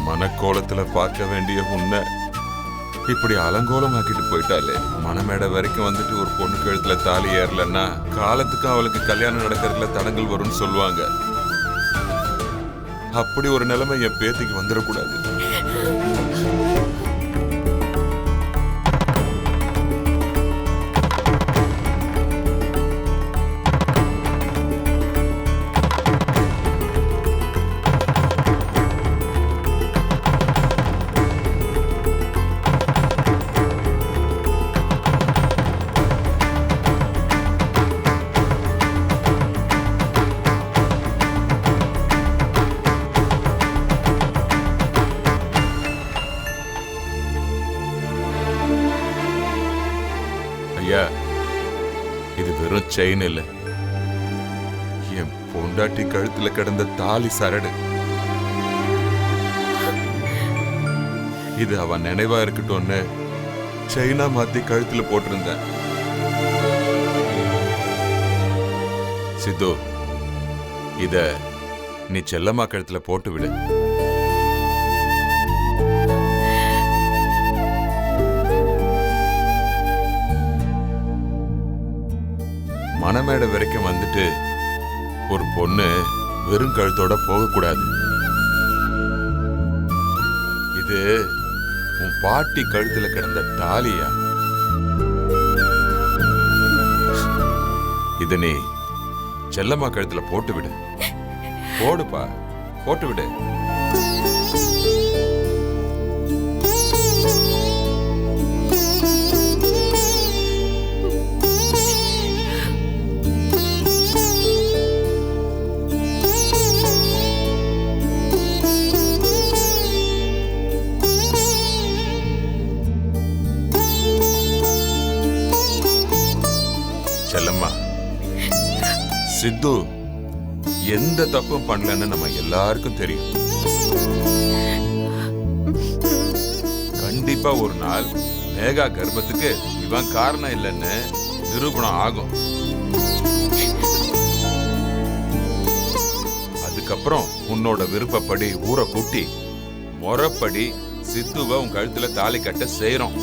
மனக்கோலத்துல பார்க்க வேண்டிய உன்னை இப்படி அலங்கோலமாக்கிட்டு போயிட்டாலே. மனமேடை வரைக்கும் வந்துட்டு ஒரு பொண்ணு கழுத்துல தாலி ஏறலன்னா காலத்துக்கு அவளுக்கு கல்யாணம் நடக்கிறதுல தடங்கள் வரும்னு சொல்லுவாங்க. அப்படி ஒரு நிலைமை என் பேத்திக்கு வந்துடக்கூடாது. ஐயா, இது வெறும் செயின் இல்ல, என் பொண்டாட்டி கழுத்துல கிடந்த தாலி சரடு. இது அவ நினைவா இருக்கட்டும்னு செயினா மாத்தி கழுத்துல போட்டிருந்தேன். சித்து, இத நீ செல்லம்மா கழுத்துல போட்டு விடு. மனமேடை வரைக்கும் வந்துட்டு ஒரு பொண்ணு வெறும் கழுத்தோட போகக்கூடாது. இது உன் பாட்டி கழுத்துல கிடந்த தாலியா. இத நீ செல்லம்மா கழுத்துல போட்டு விடு. போடுப்பா, போட்டு விடு. செல்லம்மா, சித்து எந்த தப்பும் பண்ணலன்னு நம்ம எல்லாருக்கும் தெரியும். கண்டிப்பா ஒரு நாள் மேகா கர்ப்பத்துக்கு இவன் காரணம் இல்லைன்னு நிரூபணம் ஆகும். அதுக்கப்புறம் உன்னோட விருப்பப்படி ஊரை கூட்டி முறைப்படி சித்துவை உன் கழுத்துல தாலி கட்ட செய்யறோம்.